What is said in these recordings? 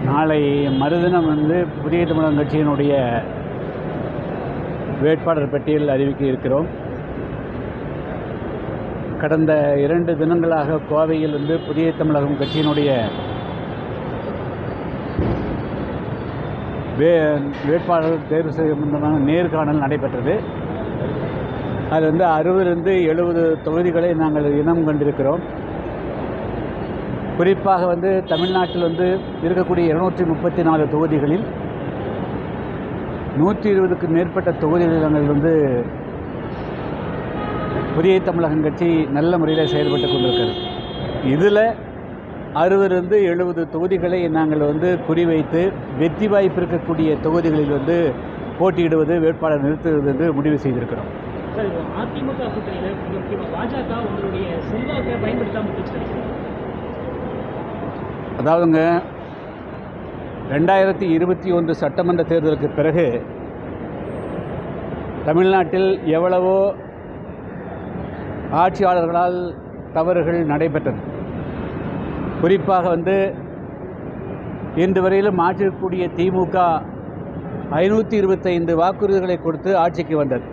நாளை மறுதினம் புதிய தமிழகம் கட்சியினுடைய வேட்பாளர் பட்டியல் அறிவிக்க இருக்கிறோம். கடந்த 2 தினங்களாக கோவையில் புதிய தமிழகம் கட்சியினுடைய வேட்பாளர் தேர்வு செய்ய நேர்காணல் நடைபெற்றது. அதில் 60-70 தொகுதிகளை நாங்கள் இனம் கண்டிருக்கிறோம். குறிப்பாக தமிழ்நாட்டில் இருக்கக்கூடிய 234 தொகுதிகளில் 120க்கும் மேற்பட்ட தொகுதிகளில் நாங்கள் புதிய தமிழகம் கட்சி நல்ல முறையில் செயல்பட்டு கொண்டிருக்கிறது. இதில் 60-70 தொகுதிகளை நாங்கள் குறிவைத்து வெற்றி வாய்ப்பு இருக்கக்கூடிய தொகுதிகளில் போட்டியிடுவது, வேட்பாளர் நிறுத்துவது என்று முடிவு செய்திருக்கிறோம். அதிமுக கூட்டணியில் பாஜக உங்களுடைய செல்வாக்கை பயன்படுத்தாமல் அதாவதுங்க 2021 சட்டமன்ற தேர்தலுக்கு பிறகு தமிழ்நாட்டில் எவ்வளவோ ஆட்சியாளர்களால் தவறுகள் நடைபெற்றது. குறிப்பாக இன்று வரையிலும் ஆட்சியக்கூடிய திமுக 525 வாக்குறுதிகளை கொடுத்து ஆட்சிக்கு வந்தது.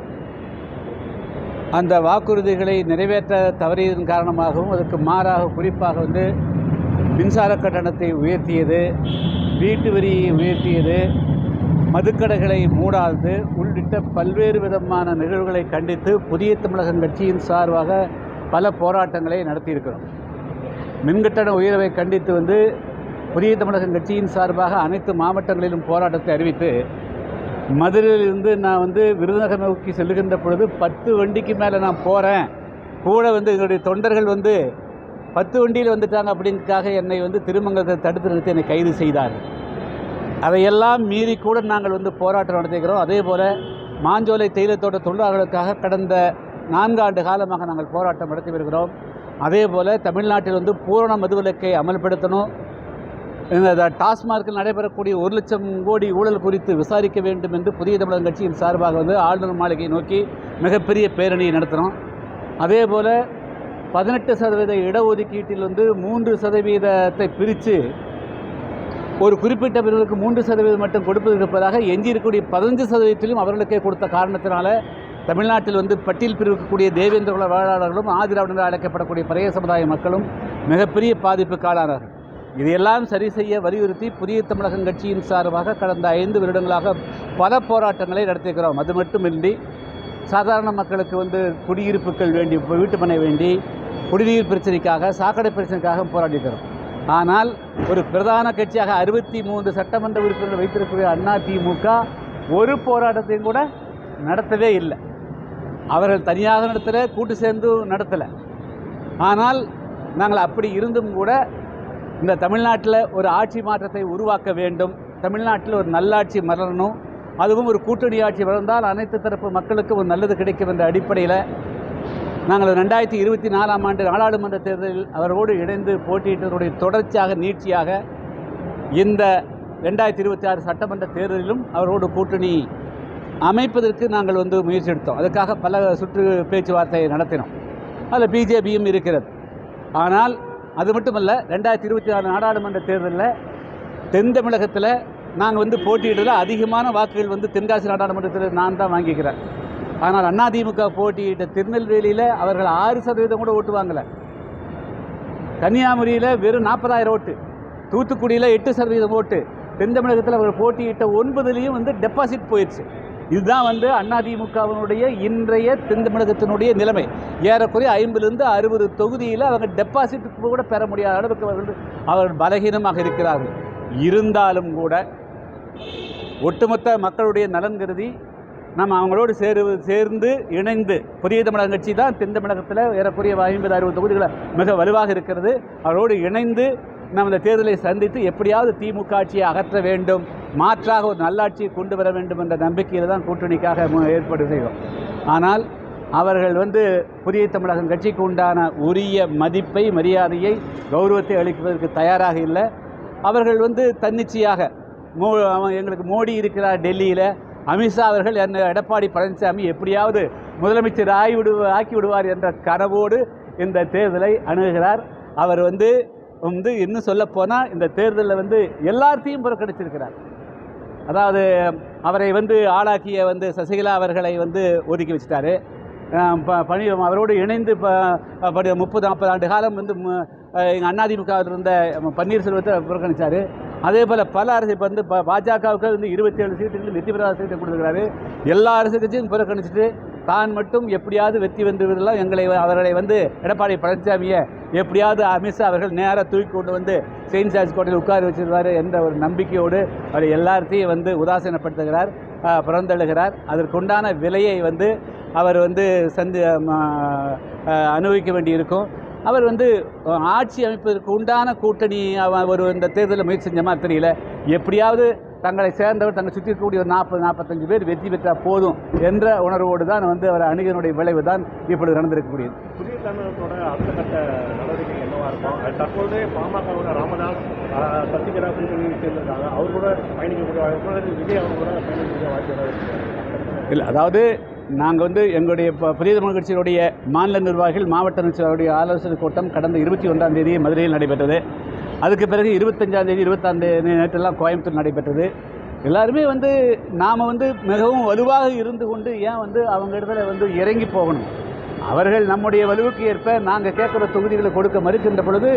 அந்த வாக்குறுதிகளை நிறைவேற்ற தவறியதன் காரணமாகவும் அதற்கு மாறாக குறிப்பாக மின்சார கட்டணத்தை உயர்த்தியது, வீட்டு வரியை உயர்த்தியது, மதுக்கடைகளை மூடாது உள்ளிட்ட பல்வேறு விதமான நிகழ்வுகளை கண்டித்து புதிய தமிழகம் கட்சியின் சார்பாக பல போராட்டங்களை நடத்தியிருக்கிறோம். மின்கட்டண உயர்வை கண்டித்து புதிய தமிழகம் கட்சியின் சார்பாக அனைத்து மாவட்டங்களிலும் போராட்டத்தை அறிவித்து மதுரையிலிருந்து நான் விருதுநகர் நோக்கி செல்லுகின்ற பொழுது 10 வண்டிக்கு மேலே நான் போகிறேன், கூட எங்களுடைய தொண்டர்கள் 10 வண்டியில் வந்துட்டாங்க அப்படின்றதுக்காக என்னை திருமங்கலத்தை தடுத்து நிறுத்தி என்னை கைது செய்தார்கள். அதையெல்லாம் மீறி கூட நாங்கள் போராட்டம் நடத்திக்கிறோம். அதே போல் மாஞ்சோலை தேயிலத்தோட்ட தொழிலாளர்களுக்காக கடந்த 4 ஆண்டு காலமாக நாங்கள் போராட்டம் நடத்தி வருகிறோம். அதே போல் தமிழ்நாட்டில் பூரண மதுவிலக்கை அமல்படுத்தணும், இந்த டாஸ்மார்க்கில் நடைபெறக்கூடிய 1 லட்சம் கோடி ஊழல் குறித்து விசாரிக்க வேண்டும் என்று புதிய தமிழகம் கட்சியின் சார்பாக ஆளுநர் மாளிகை நோக்கி மிகப்பெரிய பேரணியை நடத்தினோம். அதே போல் 18% இடஒதுக்கீட்டில் 3% பிரித்து ஒரு குறிப்பிட்ட பிரிவுக்கு 3% மட்டும் கொடுப்பதற்காக எஞ்சியிருக்கக்கூடிய 15%த்திலும் அவர்களுக்கே கொடுத்த காரணத்தினால தமிழ்நாட்டில் பட்டியல் பிரிவுக்கக்கூடிய தேவேந்திர குல வேளாளர்களும் ஆதிராவிடர்கள் அழைக்கப்படக்கூடிய பழைய சமுதாய மக்களும் மிகப்பெரிய பாதிப்புக்கு ஆளானார்கள். இதையெல்லாம் சரி செய்ய வலியுறுத்தி புதிய தமிழகம் கட்சியின் சார்பாக கடந்த 5 வருடங்களாக பல போராட்டங்களை நடத்தியிருக்கிறோம். அது மட்டுமின்றி சாதாரண மக்களுக்கு குடியிருப்புகள் வேண்டி, வீட்டுமனை வேண்டி, குடிநீர் பிரச்சனைக்காக, சாக்கடை பிரச்சனைக்காக போராடிக்கிறோம். ஆனால் ஒரு பிரதான கட்சியாக 63 சட்டமன்ற உறுப்பினர்கள் வைத்திருக்கிற அதிமுக ஒரு போராட்டத்தையும் கூட நடத்தவே இல்லை. அவர்கள் தனியாக நடத்தலை, கூட்டு சேர்ந்து நடத்தலை. ஆனால் நாங்கள் அப்படி இருந்தும் கூட இந்த தமிழ்நாட்டில் ஒரு ஆட்சி மாற்றத்தை உருவாக்க வேண்டும், தமிழ்நாட்டில் ஒரு நல்லாட்சி மலரணும், அதுவும் ஒரு கூட்டணி ஆட்சி வளர்ந்தால் அனைத்து தரப்பு மக்களுக்கு ஒரு நல்லது கிடைக்கும் என்ற அடிப்படையில் நாங்கள் 2024ஆம் ஆண்டு நாடாளுமன்ற தேர்தலில் அவரோடு இணைந்து போட்டியிட்டதனுடைய தொடர்ச்சியாக நீட்சியாக இந்த 2026 சட்டமன்ற தேர்தலிலும் அவரோடு கூட்டணி அமைப்பதற்கு நாங்கள் முயற்சி எடுத்தோம். அதுக்காக பல சுற்று பேச்சுவார்த்தையை நடத்தினோம். அதில் பிஜேபியும் இருக்கிறது. ஆனால் அது மட்டுமல்ல, 2026 நாடாளுமன்ற தேர்தலில் தென் தமிழகத்தில் நாங்கள் போட்டியிட்டதில் அதிகமான வாக்குகள் தென்காசி நாடாளுமன்றத்தில் நான் தான் வாங்கிக்கிறேன். ஆனால் அதிமுக போட்டியிட்ட திருநெல்வேலியில் அவர்கள் 6% கூட ஓட்டு வாங்கலை. கன்னியாகுமரியில் வெறும் 40,000 ஓட்டு, தூத்துக்குடியில் 8% ஓட்டு, தென் தமிழகத்தில் அவர்கள் போட்டியிட்ட 9லையும் டெபாசிட் போயிடுச்சு. இதுதான் அதிமுகவினுடைய இன்றைய தென் தமிழகத்தினுடைய நிலைமை. ஏறக்குறைய 50-60 தொகுதியில் அவங்க டெபாசிட் கூட பெற முடியாத அளவுக்கு அவர்கள் பலகீனமாக இருக்கிறார்கள். இருந்தாலும் கூட ஒட்டுமொத்த மக்களுடைய நலன் கருதி நம்ம அவங்களோடு சேர்ந்து இணைந்து புதிய தமிழகம் கட்சி தான் தென் தமிழகத்தில் ஏறக்குறைய 50-60 தொகுதிகளை மிக வலுவாக இருக்கிறது. அவரோடு இணைந்து நம்ம இந்த தேர்தலை சந்தித்து எப்படியாவது திமுக ஆட்சியை அகற்ற வேண்டும், மாற்றாக ஒரு நல்லாட்சியை கொண்டு வர வேண்டும் என்ற நம்பிக்கையில் தான் கூட்டணிக்காக ஏற்பாடு செய்வோம். ஆனால் அவர்கள் புதிய தமிழகம் கட்சிக்கு உண்டான உரிய மதிப்பை, மரியாதையை, கௌரவத்தை அளிப்பதற்கு தயாராக இல்லை. அவர்கள் தன்னிச்சையாக எங்களுக்கு மோடி இருக்கிறார் டெல்லியில், அமித்ஷா அவர்கள் எடப்பாடி பழனிசாமி எப்படியாவது முதலமைச்சர் ஆக்கி விடுவார் என்ற கனவோடு இந்த தேர்தலை அணுகுகிறார். அவர் வந்து இன்னும் சொல்லப்போனால் இந்த தேர்தலில் வந்து எல்லாத்தையும் புறக்கணிச்சிருக்கிறார். அதாவது அவரை வந்து ஆளாக்கிய வந்து சசிகலா அவர்களை வந்து ஒதுக்கி வச்சுட்டாரு. பணி அவரோடு இணைந்து 30-40 ஆண்டு காலம் வந்து எங்கள் அதிமுகவில் இருந்த பன்னீர்செல்வத்தை புறக்கணித்தார். அதே போல் பல அரசு இப்போ வந்து பாஜகவுக்கு வந்து 27 சீட்டுகள் வெற்றி பெறாத சீட்டை கொடுத்துருக்கிறாரு. எல்லா அரசு கட்சியும் புறக்கணிச்சிட்டு தான் மட்டும் எப்படியாவது வெற்றி வென்றுவதெல்லாம் அவர்களை வந்து எடப்பாடி பழனிசாமியை எப்படியாவது அமித்ஷா அவர்கள் நேராக தூக்கி கொண்டு வந்து செயின்ட் ஜார்ஜ் கோட்டையில் உட்கார வச்சிருவார் என்ற ஒரு நம்பிக்கையோடு அவர் எல்லாத்தையும் வந்து உதாசீனப்படுத்துகிறார், புறந்தள்ளுகிறார். அதற்குண்டான விலையை வந்து அவர் வந்து அனுபவிக்க வேண்டியிருக்கும். அவர் வந்து ஆட்சி அமைப்பதற்கு உண்டான கூட்டணி ஒரு இந்த தேர்தலில் முயற்சி செஞ்ச மாதிரி தெரியல. எப்படியாவது தங்களை சேர்ந்தவர் தங்களை சுற்றி இருக்கக்கூடிய ஒரு 40-45 பேர் வெற்றி பெற்றால் போதும் என்ற உணர்வோடு தான் வந்து அவர் அணுகினுடைய விளைவு தான் இப்பொழுது நடந்திருக்கக்கூடியது. புதிய தமிழகத்தோட அடுத்த கட்ட நடவடிக்கை என்னவா இருக்கும்? தற்போது பாமகவோட ராமதாஸ் சசிகலா கூட்டணி சேர்ந்திருக்காங்க. அவர் கூட பயணிக்கக்கூடிய வாய்ப்பு, விஜய் அவங்க கூட பயணிக்கக்கூடிய வாய்ப்பு இல்லை. அதாவது நாங்கள் வந்து எங்களுடைய புதிய தமிழ் கட்சியினுடைய மாநில நிர்வாகிகள் மாவட்ட நிர்வாகிகளுடைய ஆலோசனை கூட்டம் கடந்த 21ஆம் தேதி மதுரையில் நடைபெற்றது. அதுக்கு பிறகு 25ஆம் தேதி 26ஆம் தேதி நேற்றெல்லாம் கோயம்புத்தூர் நடைபெற்றது. எல்லாருமே வந்து நாம் வந்து மிகவும் வலுவாக இருந்து கொண்டு ஏன் வந்து அவங்க இடத்துல வந்து இறங்கி போகணும்? அவர்கள் நம்முடைய வலுவுக்கு ஏற்ப நாங்கள் கேட்குற தொகுதிகளை கொடுக்க மறுக்கின்ற பொழுது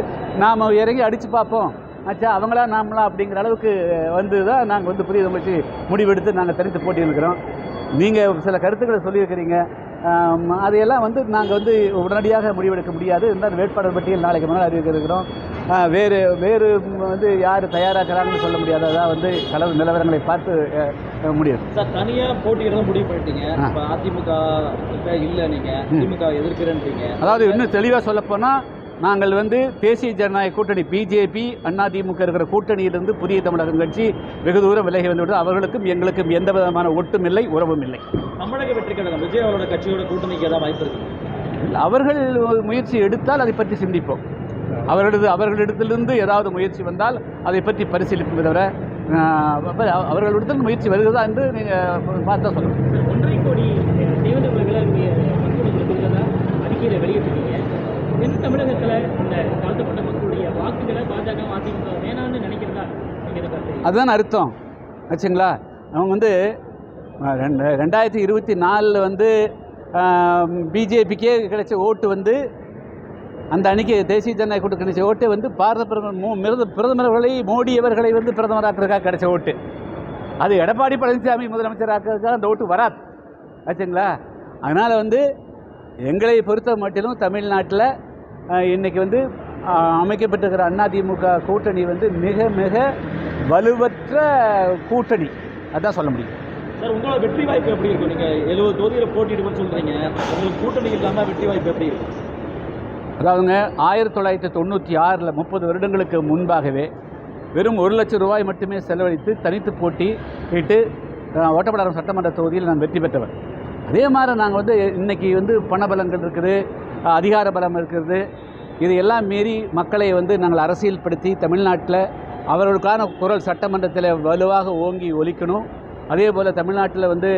நாம் இறங்கி அடித்து பார்ப்போம், ஆச்சா அவங்களா நாமளா அப்படிங்கிற அளவுக்கு வந்து தான் நாங்கள் வந்து புதிய தமிழ் கட்சி முடிவெடுத்து நாங்கள் தனித்து போட்டியிருக்கிறோம். நீங்கள் சில கருத்துக்களை சொல்லியிருக்கிறீங்க, அதையெல்லாம் வந்து நாங்கள் வந்து உடனடியாக முடிவெடுக்க முடியாது. இருந்தாலும் வேட்பாளர் பட்டியல் நாளைக்கு முன்னால் அறிவிக்க இருக்கிறோம். வேறு வந்து யார் தயாராகிறாங்கன்னு சொல்ல முடியாது. அதான் வந்து களவு நிலவரங்களை பார்த்து முடியும். சார், தனியாக போட்டியிட முடிவு பண்ணிட்டீங்க. இப்போ அதிமுக இல்லை, நீங்கள் அதிமுக எதிர்க்கிறேன்றீங்க. அதாவது இன்னும் தெளிவாக சொல்லப்போனால் நாங்கள் வந்து தேசிய ஜனநாயக கூட்டணி பிஜேபி அதிமுக இருக்கிற கூட்டணியிலிருந்து புதிய தமிழகம் கட்சி வெகு தூரம் விலகி வந்துவிட்டு அவர்களுக்கும் எங்களுக்கும் எந்த விதமான ஒட்டும் இல்லை, உறவும் இல்லை. தமிழக வெற்றி கழகம் விஜய் அவரோட கட்சியோட கூட்டணிக்கு ஏதாவது வாய்ப்பு இருக்கு? அவர்கள் முயற்சி எடுத்தால் அதை பற்றி சிந்திப்போம். அவர்களிடத்திலிருந்து ஏதாவது முயற்சி வந்தால் அதை பற்றி பரிசீலிப்போம். தவிர அவர்களிடத்தில் முயற்சி வருகிறதா என்று நீங்கள் பார்த்தா சொல்லுங்கள். 1.5 கோடி தேர்தல்களுடைய அறிக்கையில் வெளியிட்டிருக்கீங்க. தென் தமிழகத்தில் இந்த தாழ்த்தப்பட்ட மக்களுடைய வாக்குகளை பாஜக அதிமுக வேணான்னு நினைக்கிறதா? அதுதான் அர்த்தம் ஆச்சுங்களா? அவங்க வந்து 2024 வந்து பிஜேபிக்கே கிடைச்ச ஓட்டு வந்து அந்த அன்றைக்கி தேசிய ஜனநாயக கூட்டணி கிடைச்ச ஓட்டு வந்து பாரத பிரதமர்களை மோடி அவர்களை வந்து பிரதமராக்கிறதுக்காக கிடைச்ச ஓட்டு. அது எடப்பாடி பழனிசாமி முதலமைச்சராக்கிறதுக்காக அந்த ஓட்டு வராது ஆச்சுங்களா? அதனால் வந்து எங்களை பொறுத்த மட்டிலும் தமிழ்நாட்டில் இன்றைக்கி வந்து அமைக்கப்பட்டிருக்கிற அதிமுக கூட்டணி வந்து மிக மிக வலுவற்ற கூட்டணி, அதுதான் சொல்ல முடியும். சார், உங்களோட வெற்றி வாய்ப்பு எப்படி இருக்கும்? நீங்கள் 70 தொகுதியில் போட்டியிடுவோம்னு சொல்கிறீங்க, உங்களுக்கு கூட்டணி இல்லாமல் வெற்றி வாய்ப்பு எப்படி இருக்கும்? அதாவதுங்க 1996 30 வருடங்களுக்கு முன்பாகவே வெறும் 1 லட்சம் ரூபாய் மட்டுமே செலவழித்து தனித்து போட்டியிட்டு ஓட்டப்படாரம் சட்டமன்ற தொகுதியில் நான் வெற்றி பெற்றவர். அதே மாதிரி நாங்கள் வந்து இன்றைக்கி வந்து பணபலங்கள் இருக்குது, அதிகார பலம் இருக்கிறது. இதையெல்லாம் மீறி மக்களை வந்து நாங்கள் அரசியல்படுத்தி தமிழ்நாட்டில் அவர்களுக்கான குரல் சட்டமன்றத்தில் வலுவாக ஓங்கி ஒலிக்கணும். அதே போல் தமிழ்நாட்டில் வந்து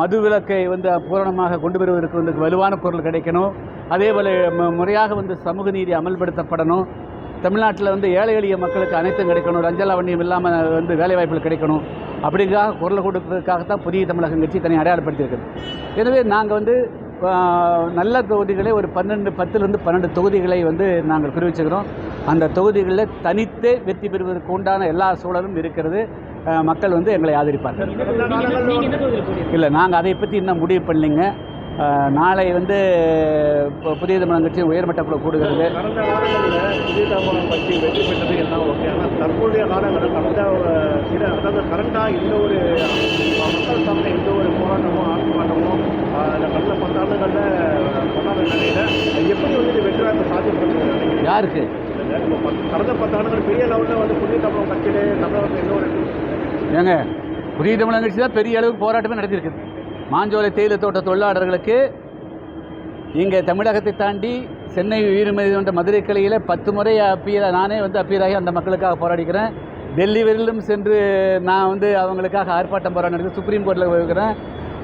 மதுவிலக்கை வந்து பூரணமாக கொண்டு வருவதற்கு வந்து வலுவான குரல் கிடைக்கணும். அதே போல் முறையாக வந்து சமூக நீதி அமல்படுத்தப்படணும். தமிழ்நாட்டில் வந்து ஏழை எளிய மக்களுக்கு அனைத்தும் கிடைக்கணும், லஞ்சலாவண்யம் இல்லாமல் வந்து வேலைவாய்ப்புகள் கிடைக்கணும். அப்படிங்காக குரல் கொடுப்பதற்காகத்தான் புதிய தமிழகம் கட்சி தனி அடையாளப்படுத்தியிருக்குது. எனவே நாங்கள் வந்து நல்ல தொகுதிகளை ஒரு 10லிருந்து 12 தொகுதிகளை வந்து நாங்கள் குறிவிச்சுக்கிறோம். அந்த தொகுதிகளில் தனித்தே வெற்றி பெறுவதற்கு உண்டான எல்லா சூழலும் இருக்கிறது. மக்கள் வந்து எங்களை ஆதரிப்பார்கள். இல்லை, நாங்கள் அதை பற்றி இன்னும் முடிவு பண்ணலைங்க. நாளை வந்து புதிய தமிழகம் கட்சி உயர்மட்ட குழு கூடுகிறது. கடந்த காலங்களில் புதிய தமிழகம் கட்சி வெற்றி பெற்றது எல்லாம் ஓகே. ஆனால் தற்போதைய காலங்களில் அதாவது கரெக்டாக எந்த ஒரு மக்கள் சார்ந்த எந்த ஒரு போராட்டமோ ஆர்ப்பாட்டமோ கடந்த 10 ஆண்டுகளில் பண்ணாத நிலையில் எப்படி வந்து வெற்றி வாய்ப்பு சாத்தியப்படுது? யாருக்கு? கடந்த 10 ஆண்டுகள் பெரிய லெவலில் வந்து புதிய தமிழகம் கட்சியிலே தமிழகத்தில் எந்த ஒரு ஏங்க புதிய தமிழகம் கட்சி தான் பெரிய அளவுக்கு போராட்டமே நடத்தியிருக்குது. மாஞ்சோலை தேயிலை தோட்ட தொழிலாளர்களுக்கு இங்கே தமிழகத்தை தாண்டி சென்னை உயர்நீதிமன்ற மதுரை கிளையில் 10 முறை நானே வந்து அப்பீராகி அந்த மக்களுக்காக போராடிக்கிறேன். டெல்லி வரையிலும் சென்று நான் வந்து அவங்களுக்காக ஆர்ப்பாட்டம் போராடி சுப்ரீம் கோர்ட்டில் போயிருக்கிறேன்.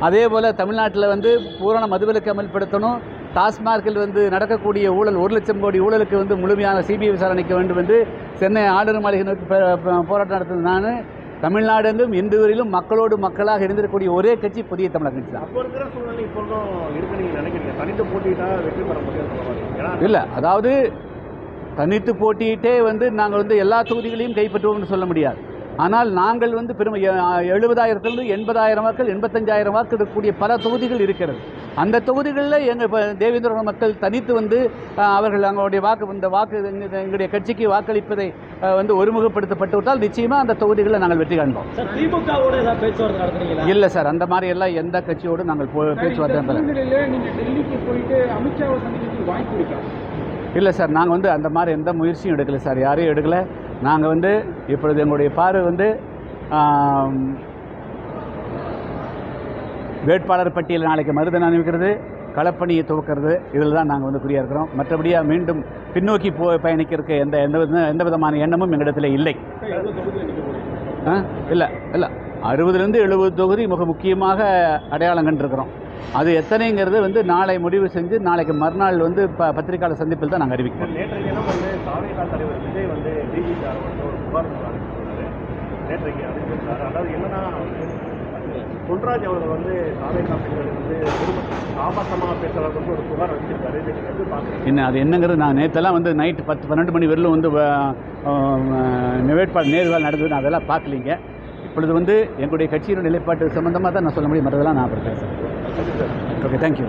அதே போல் தமிழ்நாட்டில் வந்து பூரண மதுவிலக்கு அமல்படுத்தணும், டாஸ்மார்க்கில் வந்து நடக்கக்கூடிய ஊழல் 1 லட்சம் கோடி ஊழலுக்கு வந்து முழுமையான சிபிஐ விசாரணைக்க வேண்டும் என்று சென்னை ஆளுநர் மாளிகை நோக்கி போராட்டம் நடத்துவது நான். தமிழ்நாடு எங்கும் இன்று வரையிலும் மக்களோடு மக்களாக இருந்திருக்கக்கூடிய ஒரே கட்சி புதிய தமிழக கட்சி தான். அப்போ இருக்கிற சூழ்நிலை இப்போதும் இருக்கு நீங்கள் நினைக்கிறீங்க தனித்து போட்டிட்டா வெற்றி பெற முடியாது? இல்லை, அதாவது தனித்து போட்டியிட்டே வந்து நாங்கள் வந்து எல்லா தொகுதிகளையும் கைப்பற்றுவோம்னு சொல்ல முடியாது. ஆனால் நாங்கள் வந்து 70,000 80,000 வாக்கள் 85,000 வாக்கு இருக்கக்கூடிய பல தொகுதிகள் இருக்கிறது. அந்த தொகுதிகளில் எங்கள் தேவேந்திர மக்கள் தனித்து வந்து அவர்கள் அவங்களுடைய எங்களுடைய கட்சிக்கு வாக்களிப்பதை வந்து ஒருமுகப்படுத்தப்பட்டு விட்டால் நிச்சயமாக அந்த தொகுதிகளில் நாங்கள் வெற்றி காண்போம். சார், திமுகவோட ஏதாவது பேச்சுவார்த்தை நடத்துறீங்களா? இல்லை சார், அந்த மாதிரி எல்லாம் எந்த கட்சியோடு நாங்கள் பேச்சுவார்த்தை டெல்லிக்கு போயிட்டு அமித்ஷாவை சந்திக்கிறதுக்கு வாய்ப்பு இருக்கா? இல்லை சார், நாங்கள் வந்து அந்த மாதிரி எந்த முயற்சியும் எடுக்கலை சார், யாரையும் எடுக்கலை. நாங்கள் வந்து இப்பொழுது எங்களுடைய பார்வை வந்து வேட்பாளர் பட்டியல் நாளைக்கு மறுதினம் அனுப்பிக்கிறது, களப்பணியை துவக்கிறது, இதில் தான் நாங்கள் வந்து குறியாக இருக்கிறோம். மற்றபடியாக மீண்டும் பின்னோக்கி பயணிக்கிறதுக்கு எந்த விதமான எண்ணமும் எங்களிடத்தில் இல்லை. இல்லை 60லேருந்து 70 தொகுதி மிக முக்கியமாக அடையாளம் கண்டிருக்கிறோம். அது எத்தனைங்கிறது வந்து நாளை முடிவு செஞ்சு நாளைக்கு மறுநாள் வந்து பத்திரிகையாளர் சந்திப்பில் தான் நாங்கள் அறிவிக்கிறோம். நேற்றைய தினம் வந்து தாவேகா தலைவர் விஜய் வந்து டிஜிஆர் வந்து ஒரு புகார் அனுப்பியிருந்தாரு. நேற்றைக்கு அறிவிச்சிருந்தார். அதாவது என்னன்னா பொன்ராஜ் அவர்கள் வந்து தாவேகா பெண்கள் வந்து ஆபாசமாக பேசுறதுக்கு ஒரு புகார் அனுப்பிச்சிருக்காரு. இதை நீங்கள் எப்படி பார்க்குறீங்க? என்ன அது என்னங்கிறது நான் நேற்றெல்லாம் வந்து நைட்டு 10-12 மணி வரலும் வந்து வேட்பாளர் நேர்கால் நடந்தது, நான் அதெல்லாம் பார்க்கலீங்க. இப்பொழுது வந்து எங்களுடைய கட்சியோட நிலைப்பாட்டு சம்மந்தமாக தான் நான் சொல்ல முடியும், மற்றதெல்லாம் நான் அப்புறம் பேசுகிறேன். Okay, thank you.